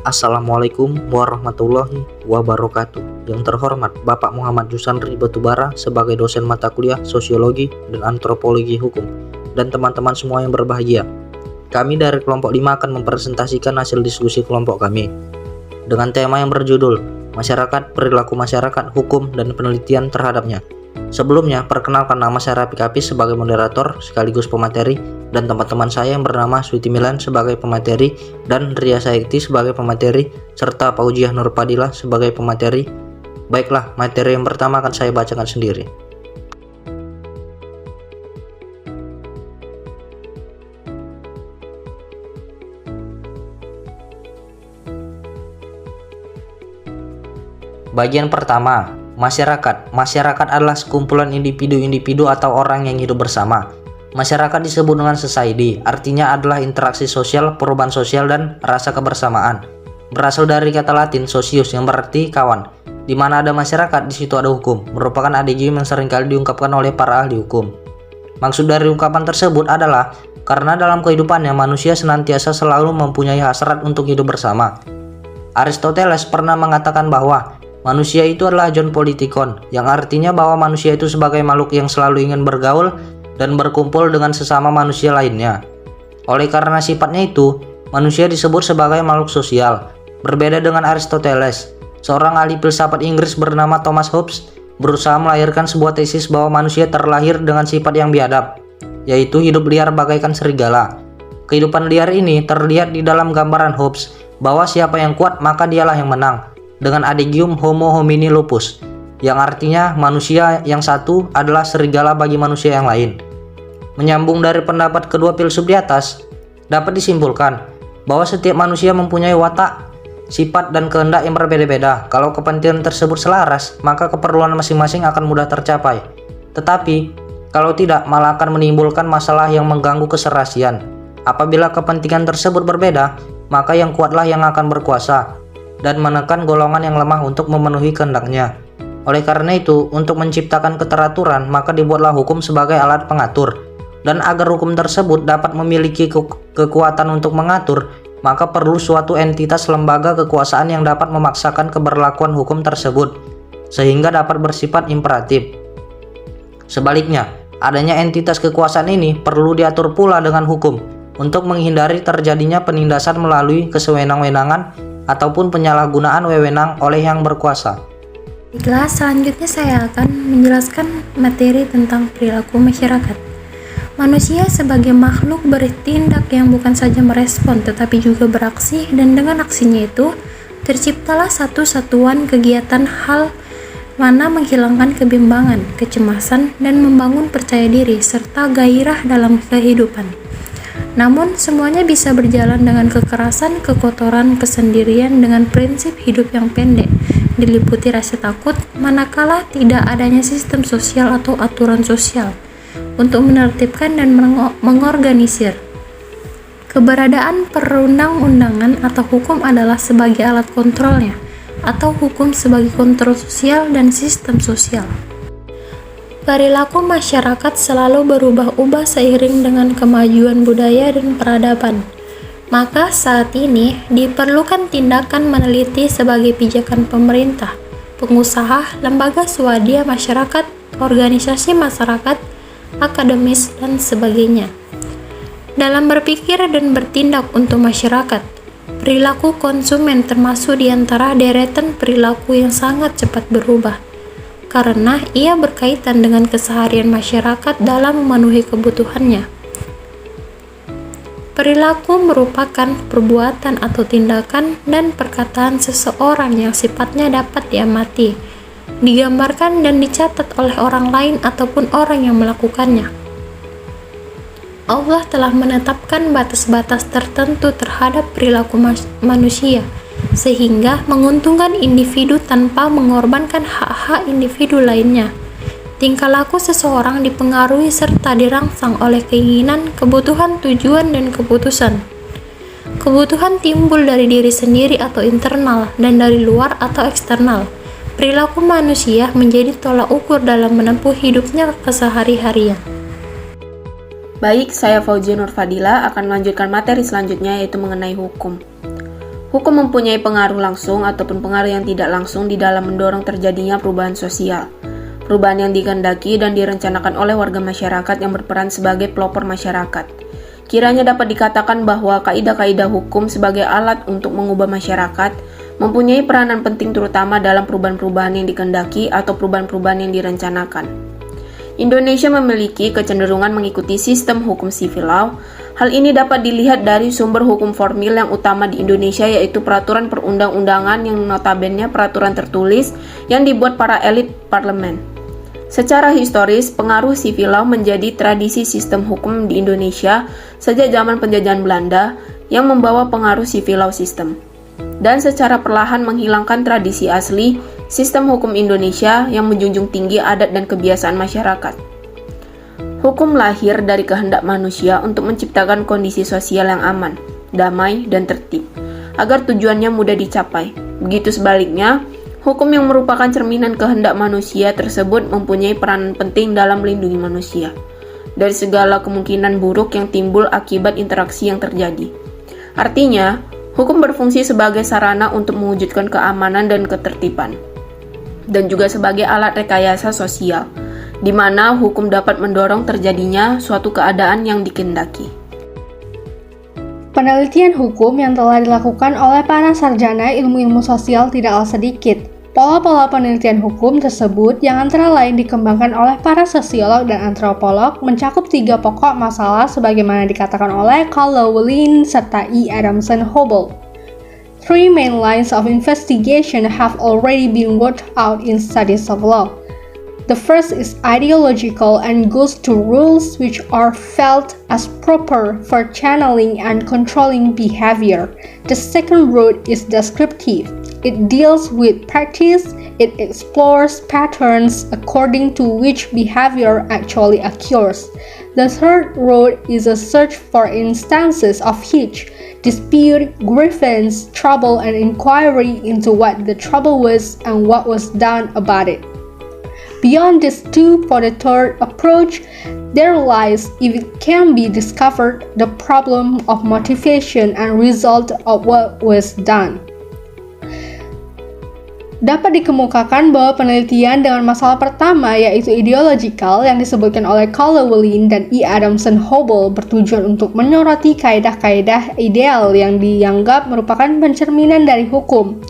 Assalamualaikum warahmatullahi wabarakatuh. Yang terhormat Bapak Muhammad Jusandri Batubara sebagai dosen mata kuliah Sosiologi dan Antropologi Hukum, dan teman-teman semua yang berbahagia. Kami dari kelompok 5 akan mempresentasikan hasil diskusi kelompok kami dengan tema yang berjudul Masyarakat, Perilaku Masyarakat, Hukum, dan Penelitian Terhadapnya. Sebelumnya, perkenalkan nama saya Rafiq Hafiz sebagai moderator sekaligus pemateri, dan teman-teman saya yang bernama Sweety Milan sebagai pemateri, dan Ria Saikti sebagai pemateri, serta Paujiah Nurfadilah sebagai pemateri. Baiklah, materi yang pertama akan saya bacakan sendiri. Bagian pertama, masyarakat. Masyarakat adalah sekumpulan individu-individu atau orang yang hidup bersama. Masyarakat disebut dengan society, artinya adalah interaksi sosial, perubahan sosial, dan rasa kebersamaan. Berasal dari kata Latin socius yang berarti kawan. Di mana ada masyarakat, di situ ada hukum, merupakan adigium yang seringkali diungkapkan oleh para ahli hukum. Maksud dari ungkapan tersebut adalah karena dalam kehidupannya manusia senantiasa selalu mempunyai hasrat untuk hidup bersama. Aristoteles pernah mengatakan bahwa manusia itu adalah John Politikon, yang artinya bahwa manusia itu sebagai makhluk yang selalu ingin bergaul dan berkumpul dengan sesama manusia lainnya. Oleh karena sifatnya itu, manusia disebut sebagai makhluk sosial. Berbeda dengan Aristoteles, seorang ahli filsafat Inggris bernama Thomas Hobbes berusaha melahirkan sebuah tesis bahwa manusia terlahir dengan sifat yang biadab, yaitu hidup liar bagaikan serigala. Kehidupan liar ini terlihat di dalam gambaran Hobbes bahwa siapa yang kuat maka dialah yang menang, dengan adigium homo homini lupus, yang artinya manusia yang satu adalah serigala bagi manusia yang lain. Menyambung dari pendapat kedua filsuf di atas, dapat disimpulkan bahwa setiap manusia mempunyai watak, sifat, dan kehendak yang berbeda-beda. Kalau kepentingan tersebut selaras, maka keperluan masing-masing akan mudah tercapai. Tetapi, kalau tidak, malah akan menimbulkan masalah yang mengganggu keserasian. Apabila kepentingan tersebut berbeda, maka yang kuatlah yang akan berkuasa dan menekan golongan yang lemah untuk memenuhi kehendaknya. Oleh karena itu, untuk menciptakan keteraturan, maka dibuatlah hukum sebagai alat pengatur. Dan agar hukum tersebut dapat memiliki kekuatan untuk mengatur, maka perlu suatu entitas lembaga kekuasaan yang dapat memaksakan keberlakuan hukum tersebut, sehingga dapat bersifat imperatif. Sebaliknya, adanya entitas kekuasaan ini perlu diatur pula dengan hukum, untuk menghindari terjadinya penindasan melalui kesewenang-wenangan ataupun penyalahgunaan wewenang oleh yang berkuasa. Baiklah, selanjutnya saya akan menjelaskan materi tentang perilaku masyarakat. Manusia sebagai makhluk bertindak yang bukan saja merespon tetapi juga beraksi, dan dengan aksinya itu terciptalah satu satuan kegiatan hal mana menghilangkan kebimbangan, kecemasan, dan membangun percaya diri serta gairah dalam kehidupan. Namun semuanya bisa berjalan dengan kekerasan, kekotoran, kesendirian dengan prinsip hidup yang pendek, diliputi rasa takut, manakala tidak adanya sistem sosial atau aturan sosial untuk menertibkan dan mengorganisir. Keberadaan perundang-undangan atau hukum adalah sebagai alat kontrolnya, atau hukum sebagai kontrol sosial dan sistem sosial. Perilaku masyarakat selalu berubah-ubah seiring dengan kemajuan budaya dan peradaban. Maka saat ini diperlukan tindakan meneliti sebagai pijakan pemerintah, pengusaha, lembaga swadaya masyarakat, organisasi masyarakat, akademis, dan sebagainya. Dalam berpikir dan bertindak untuk masyarakat, perilaku konsumen termasuk di antara deretan perilaku yang sangat cepat berubah, karena ia berkaitan dengan keseharian masyarakat dalam memenuhi kebutuhannya. Perilaku merupakan perbuatan atau tindakan dan perkataan seseorang yang sifatnya dapat diamati, digambarkan, dan dicatat oleh orang lain ataupun orang yang melakukannya. Allah telah menetapkan batas-batas tertentu terhadap perilaku manusia, sehingga menguntungkan individu tanpa mengorbankan hak-hak individu lainnya. Tingkah laku seseorang dipengaruhi serta dirangsang oleh keinginan, kebutuhan, tujuan, dan keputusan. Kebutuhan timbul dari diri sendiri atau internal, dan dari luar atau eksternal. Perilaku manusia menjadi tolak ukur dalam menempuh hidupnya kesehari-harian. Baik, saya Paujiah Nurfadilah akan melanjutkan materi selanjutnya, yaitu mengenai hukum. Hukum mempunyai pengaruh langsung ataupun pengaruh yang tidak langsung di dalam mendorong terjadinya perubahan sosial. Perubahan yang dikehendaki dan direncanakan oleh warga masyarakat yang berperan sebagai pelopor masyarakat. Kiranya dapat dikatakan bahwa kaidah-kaidah hukum sebagai alat untuk mengubah masyarakat mempunyai peranan penting terutama dalam perubahan-perubahan yang dikehendaki atau perubahan-perubahan yang direncanakan. Indonesia memiliki kecenderungan mengikuti sistem hukum civil law. Hal ini dapat dilihat dari sumber hukum formil yang utama di Indonesia, yaitu peraturan perundang-undangan yang notabene peraturan tertulis yang dibuat para elit parlemen. Secara historis, pengaruh civil law menjadi tradisi sistem hukum di Indonesia sejak zaman penjajahan Belanda yang membawa pengaruh civil law system, dan secara perlahan menghilangkan tradisi asli sistem hukum Indonesia yang menjunjung tinggi adat dan kebiasaan masyarakat. Hukum lahir dari kehendak manusia untuk menciptakan kondisi sosial yang aman, damai, dan tertib, agar tujuannya mudah dicapai. Begitu sebaliknya, hukum yang merupakan cerminan kehendak manusia tersebut mempunyai peranan penting dalam melindungi manusia dari segala kemungkinan buruk yang timbul akibat interaksi yang terjadi. Artinya, hukum berfungsi sebagai sarana untuk mewujudkan keamanan dan ketertiban, dan juga sebagai alat rekayasa sosial, di mana hukum dapat mendorong terjadinya suatu keadaan yang dikehendaki. Penelitian hukum yang telah dilakukan oleh para sarjana ilmu-ilmu sosial tidaklah sedikit. Pola-pola penelitian hukum tersebut yang antara lain dikembangkan oleh para sosiolog dan antropolog mencakup 3 pokok masalah sebagaimana dikatakan oleh Carl Llewellyn serta E. Adamson Hobble. 3 main lines of investigation have already been worked out in studies of law. The first is ideological and goes to rules which are felt as proper for channeling and controlling behavior. The second route is descriptive. It deals with practice. It explores patterns according to which behavior actually occurs. The third route is a search for instances of hitch, dispute, grievance, trouble, and inquiry into what the trouble was and what was done about it. Beyond these two, for the third approach, there lies, if it can be discovered, the problem of motivation and result of what was done. Dapat dikemukakan bahwa penelitian dengan masalah pertama, yaitu ideological, yang disebutkan oleh Carl Llewellyn dan E. Adamson Hobble, bertujuan untuk menyoroti kaidah-kaidah ideal yang dianggap merupakan pencerminan dari hukum.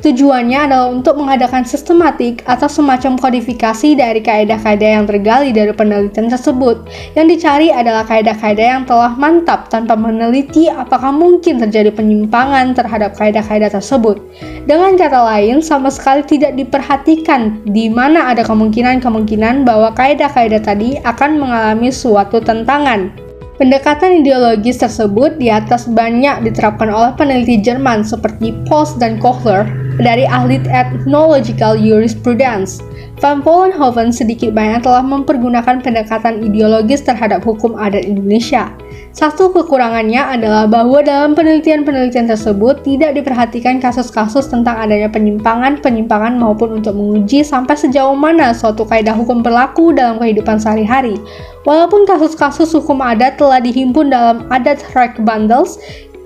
Tujuannya adalah untuk mengadakan sistematik atau semacam kodifikasi dari kaidah-kaidah yang tergali dari penelitian tersebut. Yang dicari adalah kaidah-kaidah yang telah mantap tanpa meneliti apakah mungkin terjadi penyimpangan terhadap kaidah-kaidah tersebut. Dengan kata lain, sama sekali tidak diperhatikan di mana ada kemungkinan-kemungkinan bahwa kaidah-kaidah tadi akan mengalami suatu tentangan. Pendekatan ideologis tersebut di atas banyak diterapkan oleh peneliti Jerman seperti Post dan Kohler dari ahli ethnological jurisprudence. Van Vollenhoven sedikit banyak telah mempergunakan pendekatan ideologis terhadap hukum adat Indonesia. Satu kekurangannya adalah bahwa dalam penelitian-penelitian tersebut tidak diperhatikan kasus-kasus tentang adanya penyimpangan maupun untuk menguji sampai sejauh mana suatu kaidah hukum berlaku dalam kehidupan sehari-hari. Walaupun kasus-kasus hukum adat telah dihimpun dalam Adat Rek Bundels,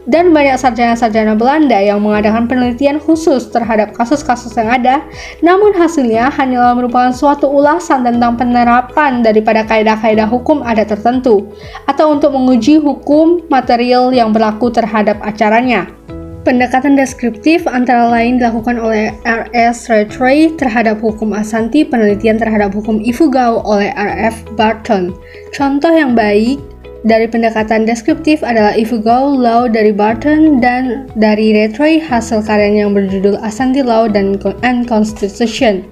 dan banyak sarjana-sarjana Belanda yang mengadakan penelitian khusus terhadap kasus-kasus yang ada, namun hasilnya hanyalah merupakan suatu ulasan tentang penerapan daripada kaidah-kaidah hukum adat tertentu, atau untuk menguji hukum material yang berlaku terhadap acaranya. Pendekatan deskriptif antara lain dilakukan oleh R.S. Rattray terhadap hukum Ashanti, penelitian terhadap hukum Ifugao oleh R.F. Barton. Contoh yang baik dari pendekatan deskriptif adalah Ifugao Law dari Barton, dan dari Rattray hasil karyanya yang berjudul Ashanti Law and Constitution.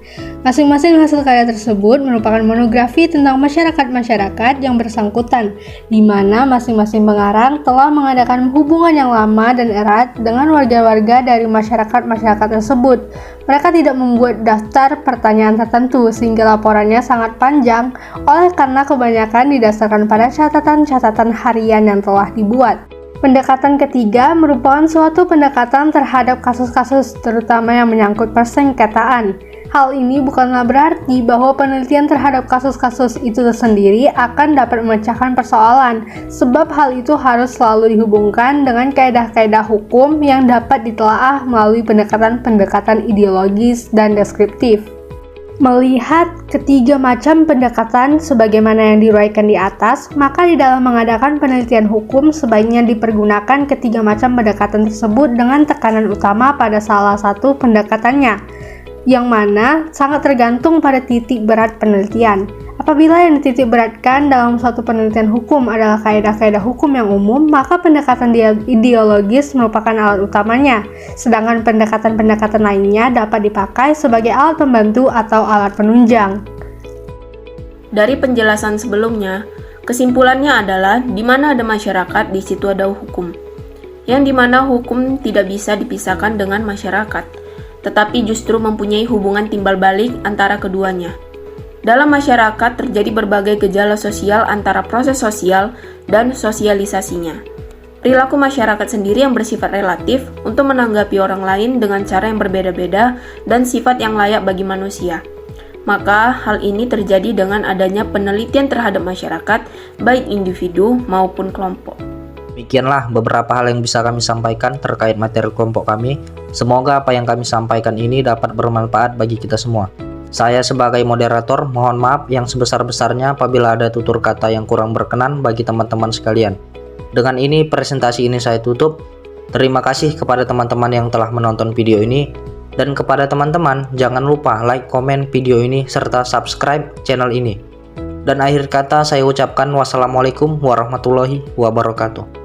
Masing-masing hasil karya tersebut merupakan monografi tentang masyarakat-masyarakat yang bersangkutan, di mana masing-masing pengarang telah mengadakan hubungan yang lama dan erat dengan warga-warga dari masyarakat-masyarakat tersebut. Mereka tidak membuat daftar pertanyaan tertentu, sehingga laporannya sangat panjang, oleh karena kebanyakan didasarkan pada catatan-catatan harian yang telah dibuat. Pendekatan ketiga merupakan suatu pendekatan terhadap kasus-kasus terutama yang menyangkut persengketaan. Hal ini bukanlah berarti bahwa penelitian terhadap kasus-kasus itu sendiri akan dapat memecahkan persoalan, sebab hal itu harus selalu dihubungkan dengan kaedah-kaedah hukum yang dapat ditelaah melalui pendekatan-pendekatan ideologis dan deskriptif. Melihat ketiga macam pendekatan sebagaimana yang diuraikan di atas, maka di dalam mengadakan penelitian hukum sebaiknya dipergunakan ketiga macam pendekatan tersebut dengan tekanan utama pada salah satu pendekatannya, yang mana sangat tergantung pada titik berat penelitian. Apabila yang dititik beratkan dalam suatu penelitian hukum adalah kaedah-kaedah hukum yang umum, maka pendekatan ideologis merupakan alat utamanya, sedangkan pendekatan-pendekatan lainnya dapat dipakai sebagai alat pembantu atau alat penunjang. Dari penjelasan sebelumnya, kesimpulannya adalah di mana ada masyarakat, di situ ada hukum. Yang dimana hukum tidak bisa dipisahkan dengan masyarakat, tetapi justru mempunyai hubungan timbal balik antara keduanya. Dalam masyarakat terjadi berbagai gejala sosial antara proses sosial dan sosialisasinya. Perilaku masyarakat sendiri yang bersifat relatif untuk menanggapi orang lain dengan cara yang berbeda-beda dan sifat yang layak bagi manusia. Maka hal ini terjadi dengan adanya penelitian terhadap masyarakat, baik individu maupun kelompok. Demikianlah beberapa hal yang bisa kami sampaikan terkait materi kelompok kami. Semoga apa yang kami sampaikan ini dapat bermanfaat bagi kita semua. Saya sebagai moderator mohon maaf yang sebesar-besarnya apabila ada tutur kata yang kurang berkenan bagi teman-teman sekalian. Dengan ini presentasi ini saya tutup. Terima kasih kepada teman-teman yang telah menonton video ini. Dan kepada teman-teman jangan lupa like, komen video ini serta subscribe channel ini. Dan akhir kata saya ucapkan wassalamualaikum warahmatullahi wabarakatuh.